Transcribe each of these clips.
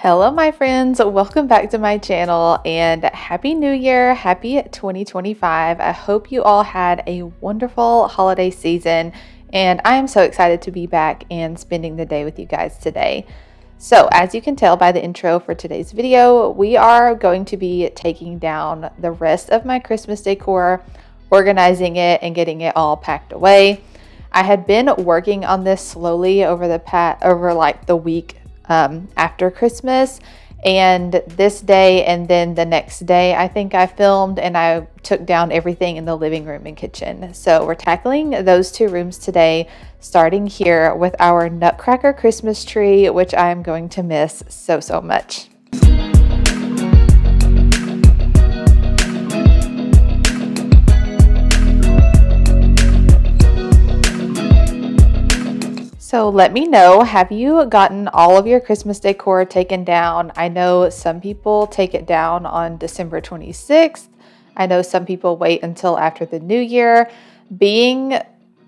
Hello, my friends. Welcome back to my channel and Happy New Year. Happy 2025. I hope you all had a wonderful holiday season, and I am so excited to be back and spending the day with you guys today. So, as you can tell by the intro for today's video, we are going to be taking down the rest of my Christmas decor, organizing it, and getting it all packed away. I had been working on this slowly over the week after Christmas, and this day and then the next day I think I filmed and I took down everything in the living room and kitchen. So we're tackling those two rooms today, starting here with our Nutcracker Christmas tree, which I am going to miss so much. So let me know, have you gotten all of your Christmas decor taken down? I know some people take it down on December 26th. I know some people wait until after the new year. Being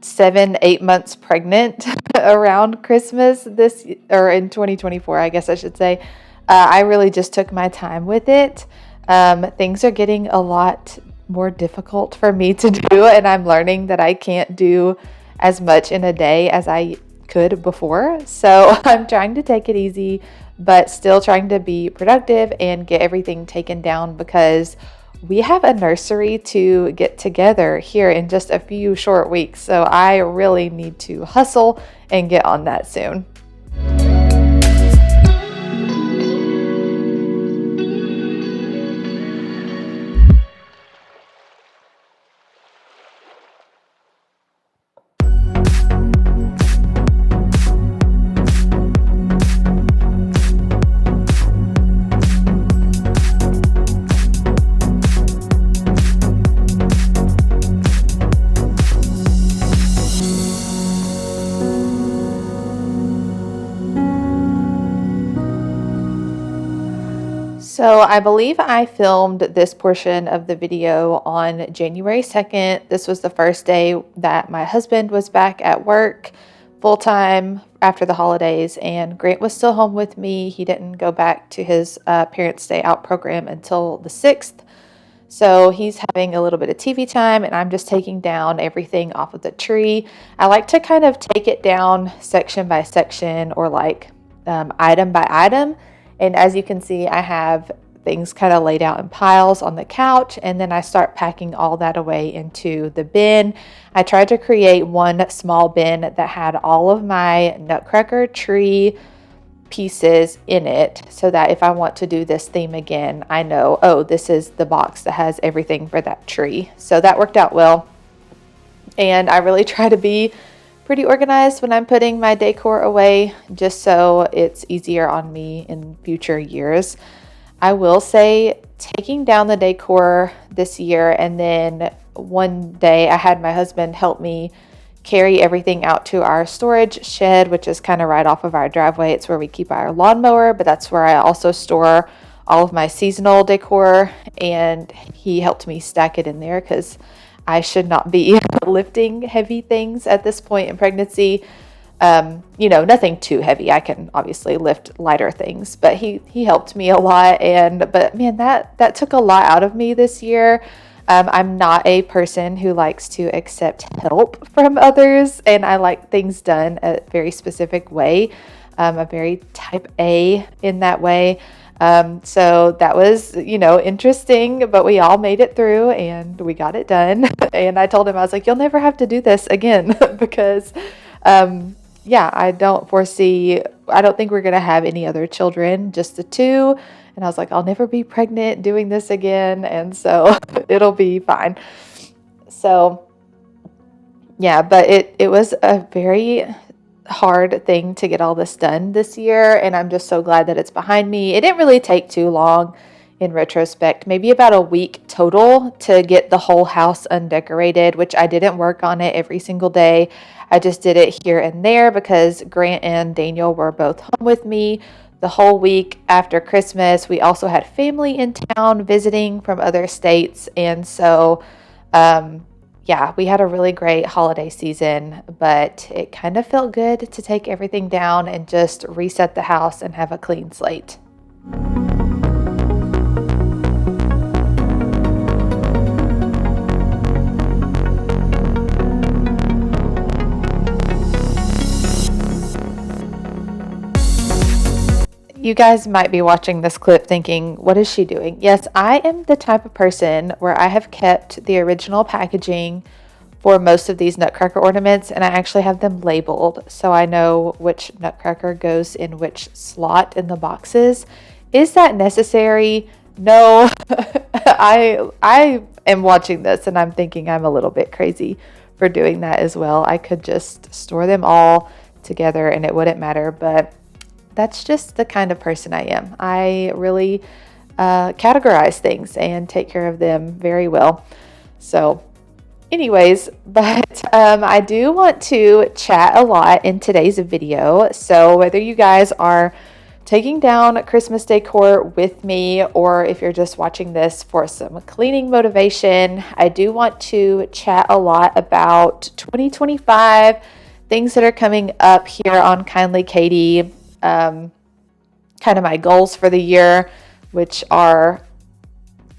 7-8 months pregnant around Christmas in 2024, I guess I should say, I really just took my time with it. Things are getting a lot more difficult for me to do, and I'm learning that I can't do as much in a day as I could before. So I'm trying to take it easy, but still trying to be productive and get everything taken down because we have a nursery to get together here in just a few short weeks. So I really need to hustle and get on that soon. So I believe I filmed this portion of the video on January 2nd. This was the first day that my husband was back at work full-time after the holidays, and Grant was still home with me. He didn't go back to his Parents' Day Out program until the 6th. So he's having a little bit of TV time, and I'm just taking down everything off of the tree. I like to kind of take it down section by section or item by item. And as you can see, I have things kind of laid out in piles on the couch, and then I start packing all that away into the bin. I tried to create one small bin that had all of my Nutcracker tree pieces in it so that if I want to do this theme again, I know, oh, this is the box that has everything for that tree. So that worked out well. And I really try to be pretty organized when I'm putting my decor away, just so it's easier on me in future years. I will say, taking down the decor this year, and then one day I had my husband help me carry everything out to our storage shed, which is kind of right off of our driveway. It's where we keep our lawnmower, but that's where I also store all of my seasonal decor, and he helped me stack it in there because I should not be lifting heavy things at this point in pregnancy. Nothing too heavy. I can obviously lift lighter things, but he helped me a lot. But man, that took a lot out of me this year. I'm not a person who likes to accept help from others, and I like things done a very specific way. I'm a very type A in that way. So that was, interesting, but we all made it through and we got it done. And I told him, I was like, you'll never have to do this again because, I don't think we're going to have any other children, just the two. And I was like, I'll never be pregnant doing this again. And so it'll be fine. So yeah, but it was a very hard thing to get all this done this year, and I'm just so glad that it's behind me. It didn't really take too long in retrospect, maybe about a week total to get the whole house undecorated, which I didn't work on it every single day. I just did it here and there because Grant and Daniel were both home with me the whole week after Christmas. We also had family in town visiting from other states, and so we had a really great holiday season, but it kind of felt good to take everything down and just reset the house and have a clean slate. You guys might be watching this clip thinking, what is she doing? Yes, I am the type of person where I have kept the original packaging for most of these nutcracker ornaments, and I actually have them labeled so I know which nutcracker goes in which slot in the boxes. Is that necessary? No. I am watching this and I'm thinking I'm a little bit crazy for doing that as well. I could just store them all together and it wouldn't matter, but that's just the kind of person I am. I really categorize things and take care of them very well. So anyways, but I do want to chat a lot in today's video. So whether you guys are taking down Christmas decor with me, or if you're just watching this for some cleaning motivation, I do want to chat a lot about 2025, things that are coming up here on Kindly Katey, kind of my goals for the year, which are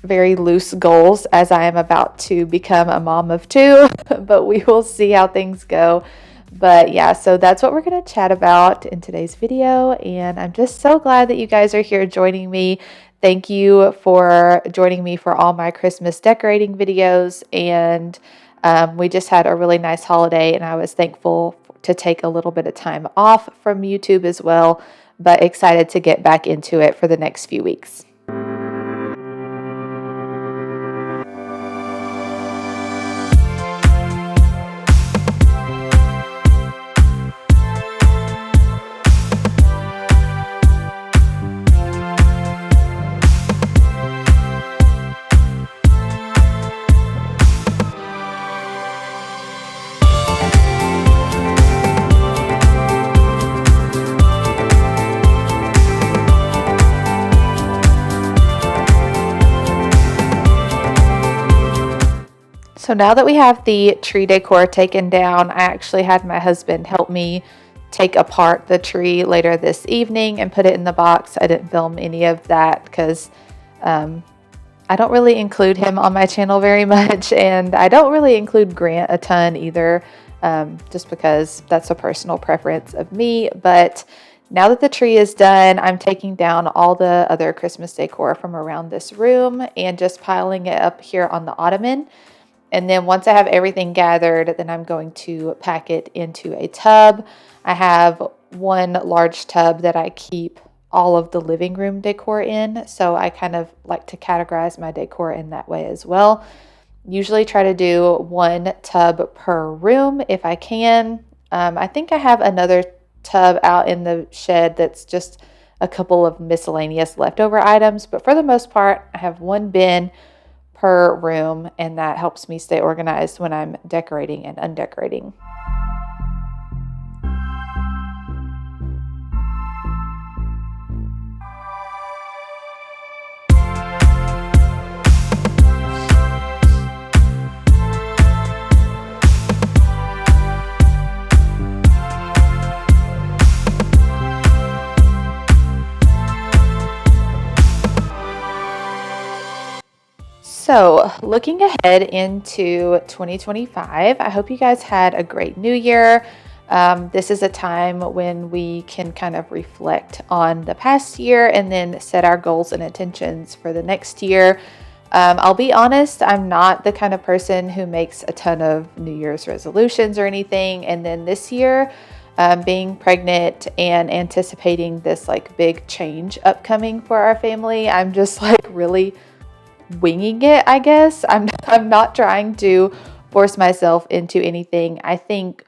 very loose goals as I am about to become a mom of two, but we will see how things go. But yeah, so that's what we're going to chat about in today's video. And I'm just so glad that you guys are here joining me. Thank you for joining me for all my Christmas decorating videos. And we just had a really nice holiday and I was thankful to take a little bit of time off from YouTube as well, but excited to get back into it for the next few weeks. So now that we have the tree decor taken down, I actually had my husband help me take apart the tree later this evening and put it in the box. I didn't film any of that because I don't really include him on my channel very much, and I don't really include Grant a ton either, just because that's a personal preference of me. But now that the tree is done, I'm taking down all the other Christmas decor from around this room and just piling it up here on the ottoman. And then once I have everything gathered, then I'm going to pack it into a tub. I have one large tub that I keep all of the living room decor in. So I kind of like to categorize my decor in that way as well. Usually try to do one tub per room if I can. I think I have another tub out in the shed that's just a couple of miscellaneous leftover items. But for the most part, I have one bin per room, and that helps me stay organized when I'm decorating and undecorating. So looking ahead into 2025, I hope you guys had a great new year. This is a time when we can kind of reflect on the past year and then set our goals and intentions for the next year. I'll be honest, I'm not the kind of person who makes a ton of New Year's resolutions or anything. And then this year, being pregnant and anticipating this like big change upcoming for our family, I'm just like really winging it, I guess. I'm not trying to force myself into anything. I think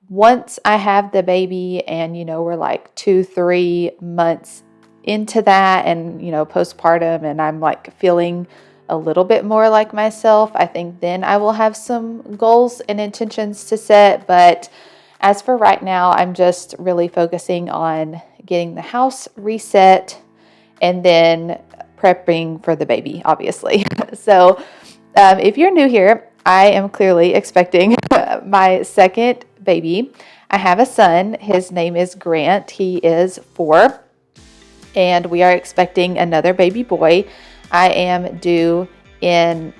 once I have the baby and, we're like 2-3 months into that and, postpartum, and I'm like feeling a little bit more like myself, I think then I will have some goals and intentions to set. But as for right now, I'm just really focusing on getting the house reset and then prepping for the baby, obviously. So if you're new here, I am clearly expecting my second baby. I have a son. His name is Grant. He is 4, and we are expecting another baby boy. I'm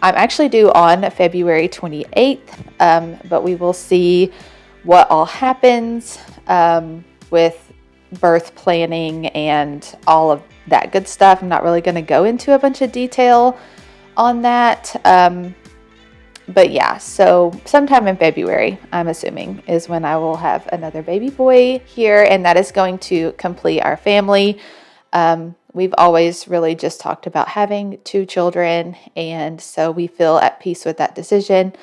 actually due on February 28th, but we will see what all happens with birth planning and all of that good stuff. I'm not really going to go into a bunch of detail on that. But yeah, so sometime in February, I'm assuming, is when I will have another baby boy here, and that is going to complete our family. We've always really just talked about having 2 children, and so we feel at peace with that decision.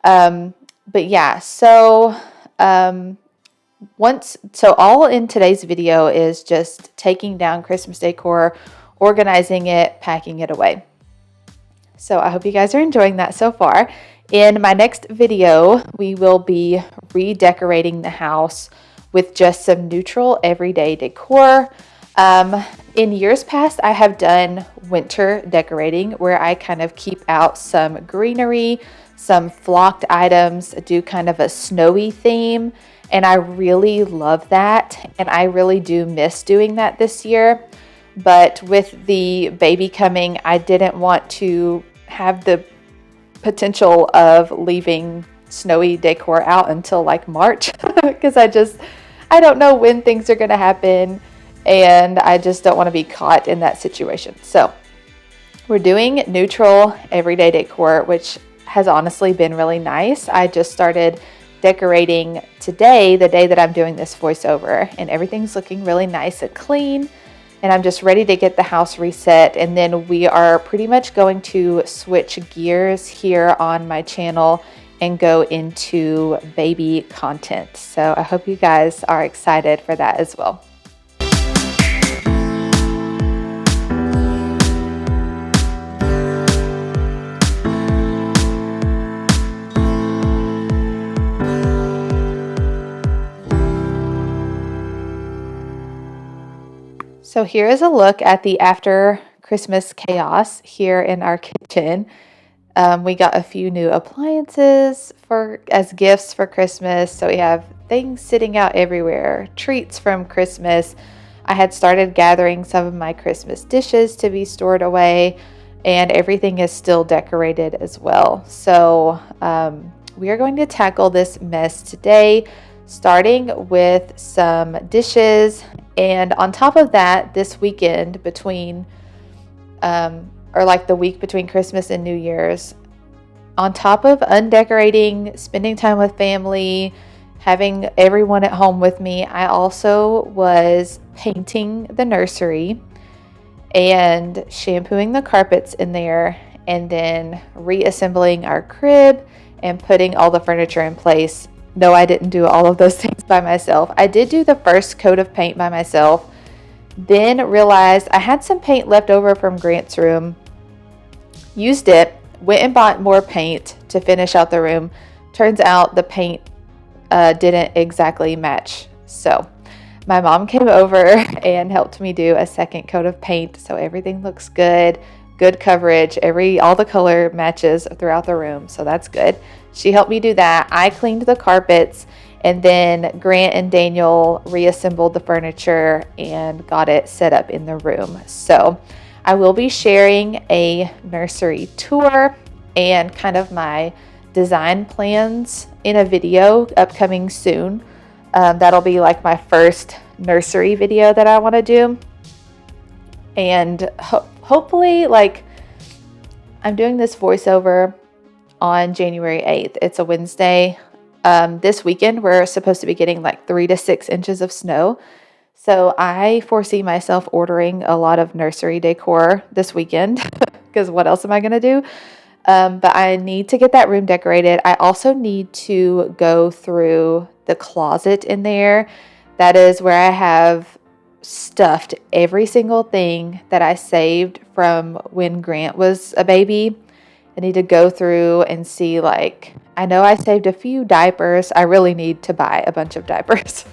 But yeah, so all in today's video is just taking down Christmas decor, organizing it, packing it away. So I hope you guys are enjoying that so far. In my next video, we will be redecorating the house with just some neutral everyday decor. In years past, I have done winter decorating where I kind of keep out some greenery, some flocked items, do kind of a snowy theme, and I really love that, and I really do miss doing that this year. But with the baby coming, I didn't want to have the potential of leaving snowy decor out until like March because I don't know when things are going to happen, and I just don't want to be caught in that situation. So we're doing neutral everyday decor, which has honestly been really nice. I just started decorating today, the day that I'm doing this voiceover, and everything's looking really nice and clean. And I'm just ready to get the house reset. And then we are pretty much going to switch gears here on my channel and go into baby content. So I hope you guys are excited for that as well. So here is a look at the after Christmas chaos here in our kitchen. We got a few new appliances as gifts for Christmas. So we have things sitting out everywhere, treats from Christmas. I had started gathering some of my Christmas dishes to be stored away, and everything is still decorated as well. So we are going to tackle this mess today, starting with some dishes. And on top of that, this weekend between, or like the week between Christmas and New Year's, on top of undecorating, spending time with family, having everyone at home with me, I also was painting the nursery and shampooing the carpets in there, and then reassembling our crib and putting all the furniture in place. No, I didn't do all of those things by myself. I did do the first coat of paint by myself, then realized I had some paint left over from Grant's room, used it, went and bought more paint to finish out the room. Turns out the paint didn't exactly match. So my mom came over and helped me do a second coat of paint, so everything looks good. Good coverage, all the color matches throughout the room, so that's good. She helped me do that. I cleaned the carpets, and then Grant and Daniel reassembled the furniture and got it set up in the room. So I will be sharing a nursery tour and kind of my design plans in a video upcoming soon. That'll be like my first nursery video that I want to do. And hopefully, like, I'm doing this voiceover on January 8th. It's a Wednesday. This weekend, we're supposed to be getting like 3 to 6 inches of snow. So I foresee myself ordering a lot of nursery decor this weekend because what else am I going to do? But I need to get that room decorated. I also need to go through the closet in there. That is where I have stuffed every single thing that I saved from when Grant was a baby. I need to go through and see, like, I know I saved a few diapers. I really need to buy a bunch of diapers,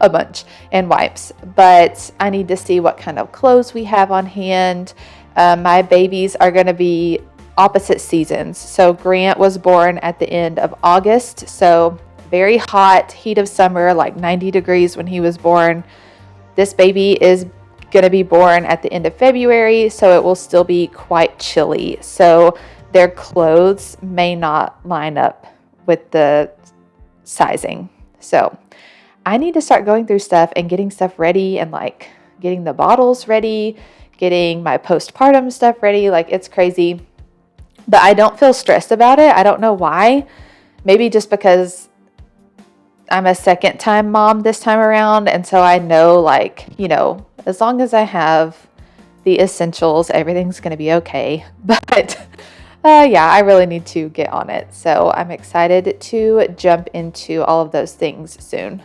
a bunch, and wipes. But I need to see what kind of clothes we have on hand. My babies are going to be opposite seasons. So Grant was born at the end of August. So very hot, heat of summer, like 90 degrees when he was born. This baby is going to be born at the end of February, so it will still be quite chilly. So their clothes may not line up with the sizing. So I need to start going through stuff and getting stuff ready and like getting the bottles ready, getting my postpartum stuff ready. Like it's crazy, but I don't feel stressed about it. I don't know why. Maybe just because I'm a second time mom this time around. And so I know, like, you know, as long as I have the essentials, everything's going to be okay. But yeah, I really need to get on it. So I'm excited to jump into all of those things soon.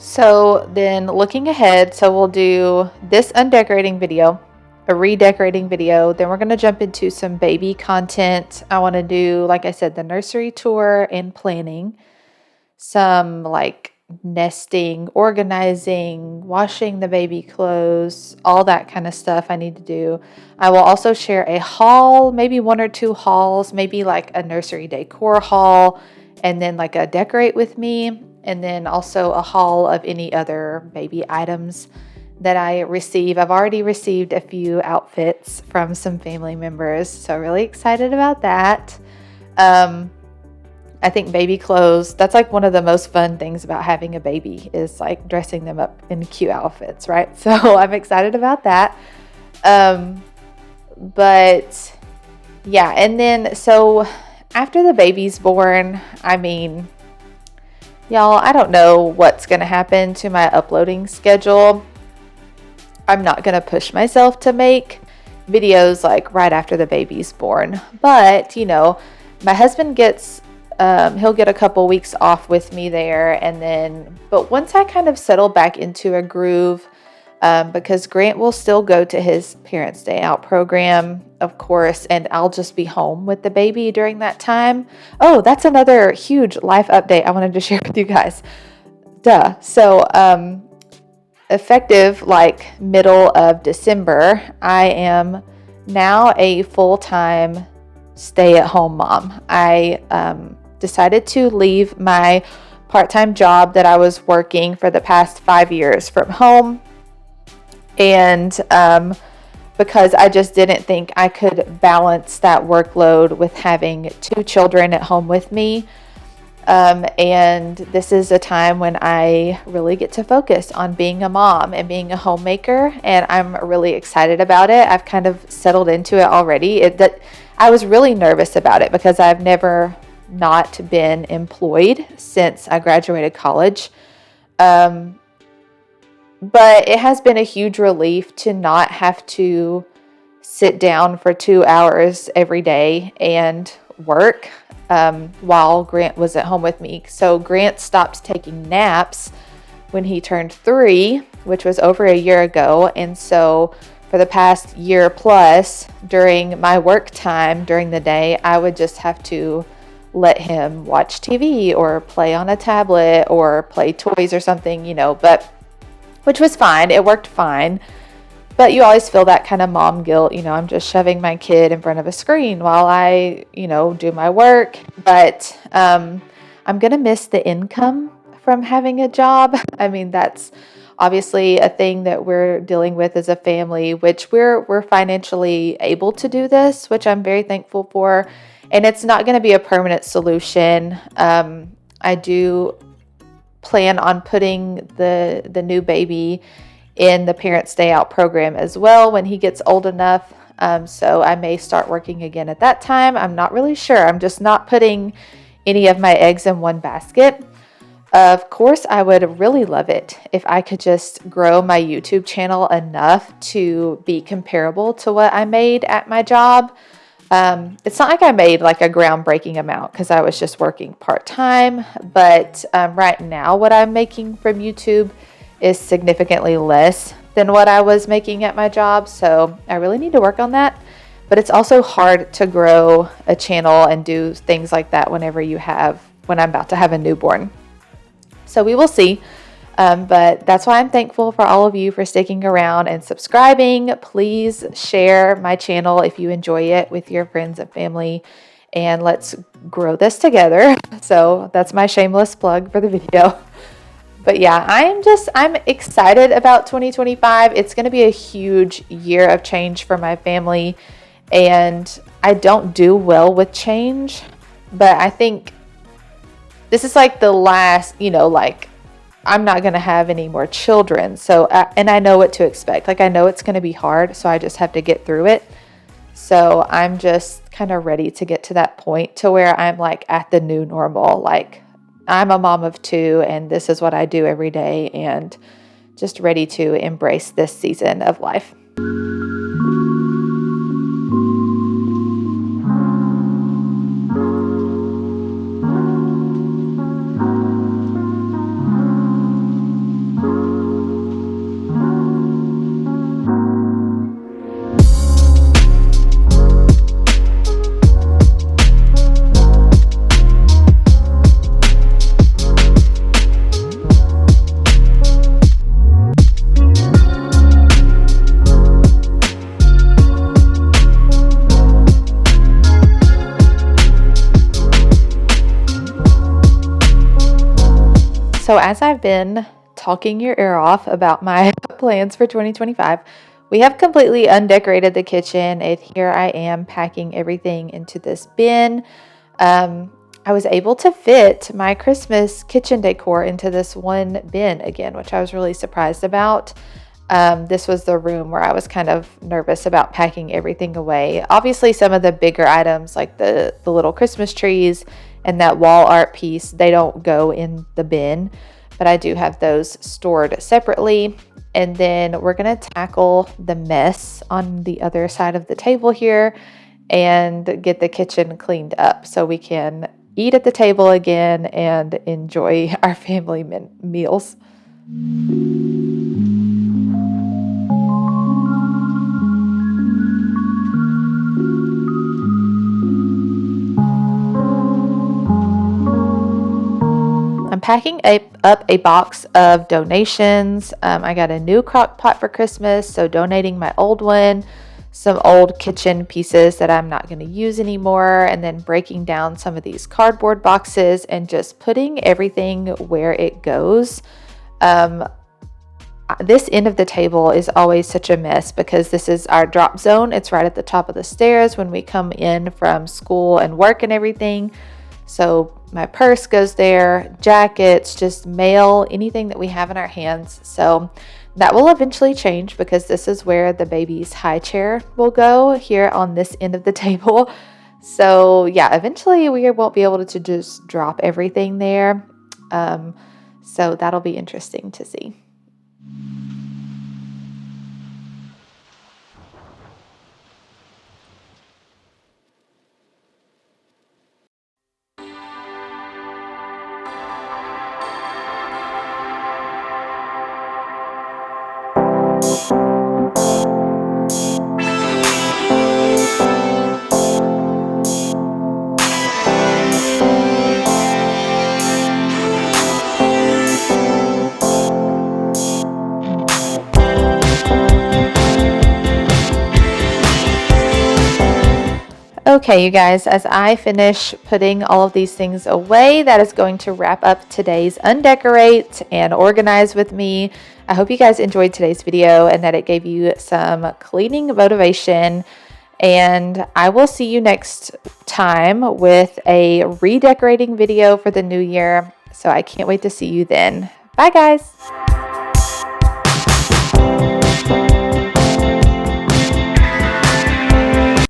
So then looking ahead, so we'll do this undecorating video, a redecorating video. Then we're going to jump into some baby content. I want to do, like I said, the nursery tour and planning, some like nesting, organizing, washing the baby clothes, all that kind of stuff I need to do. I will also share a haul, maybe 1 or 2 hauls, maybe like a nursery decor haul, and then like a decorate with me, and then also a haul of any other baby items that I receive. I've already received a few outfits from some family members, so really excited about that. I think baby clothes, that's like one of the most fun things about having a baby is like dressing them up in cute outfits, right? So I'm excited about that. But yeah, and then so after the baby's born, I mean, y'all, I don't know what's going to happen to my uploading schedule. I'm not going to push myself to make videos like right after the baby's born. But, you know, my husband gets, he'll get a couple weeks off with me there. And then, but once I kind of settle back into a groove, because Grant will still go to his Parents' Day Out program, of course, and I'll just be home with the baby during that time. Oh, that's another huge life update I wanted to share with you guys. So, effective like middle of December, I am now a full-time stay-at-home mom. I decided to leave my part-time job that I was working for the past 5 years from home. And because I just didn't think I could balance that workload with having 2 children at home with me. And this is a time when I really get to focus on being a mom and being a homemaker, and I'm really excited about it. I've kind of settled into it already. I was really nervous about it because I've never not been employed since I graduated college. But it has been a huge relief to not have to sit down for 2 hours every day and work while Grant was at home with me. So Grant stopped taking naps when he turned 3, which was over a year ago. And so for the past year plus, during my work time during the day, I would just have to let him watch TV or play on a tablet or play toys or something, you know, which was fine. It worked fine. But you always feel that kind of mom guilt. You know, I'm just shoving my kid in front of a screen while I, you know, do my work. But I'm going to miss the income from having a job. I mean, that's obviously a thing that we're dealing with as a family, which we're financially able to do this, which I'm very thankful for. And it's not going to be a permanent solution. I do plan on putting the new baby in the Parents' Day Out program as well when he gets old enough. So I may start working again at that time. I'm not really sure. I'm just not putting any of my eggs in one basket. Of course, I would really love it if I could just grow my YouTube channel enough to be comparable to what I made at my job. It's not like I made like a groundbreaking amount because I was just working part-time, but right now what I'm making from YouTube is significantly less than what I was making at my job. So I really need to work on that. But it's also hard to grow a channel and do things like that when I'm about to have a newborn. So we will see. But that's why I'm thankful for all of you for sticking around and subscribing. Please share my channel if you enjoy it with your friends and family, and let's grow this together. So that's my shameless plug for the video. But yeah, I'm excited about 2025. It's going to be a huge year of change for my family, and I don't do well with change, but I think this is like the last, like I'm not going to have any more children. So, and I know what to expect. Like I know it's going to be hard, so I just have to get through it. So I'm just kind of ready to get to that point to where I'm like at the new normal. Like I'm a mom of 2 and this is what I do every day, and just ready to embrace this season of life. So as I've been talking your ear off about my plans for 2025, we have completely undecorated the kitchen, and here I am packing everything into this bin. I was able to fit my Christmas kitchen decor into this one bin again, which I was really surprised about. This was the room where I was kind of nervous about packing everything away. Obviously, some of the bigger items like the little Christmas trees and that wall art piece, they don't go in the bin, but I do have those stored separately. And then we're going to tackle the mess on the other side of the table here and get the kitchen cleaned up so we can eat at the table again and enjoy our family meals. I'm packing up a box of donations. I got a new crock pot for Christmas, so donating my old one, some old kitchen pieces that I'm not going to use anymore, and then breaking down some of these cardboard boxes and just putting everything where it goes. This end of the table is always such a mess because this is our drop zone. It's right at the top of the stairs when we come in from school and work and everything. So my purse goes there, jackets, just mail, anything that we have in our hands. So that will eventually change because this is where the baby's high chair will go, here on this end of the table. So yeah, eventually we won't be able to just drop everything there. So that'll be interesting to see. Okay, you guys, as I finish putting all of these things away, that is going to wrap up today's Undecorate and Organize with me. I hope you guys enjoyed today's video and that it gave you some cleaning motivation. And I will see you next time with a redecorating video for the new year. So I can't wait to see you then. Bye, guys.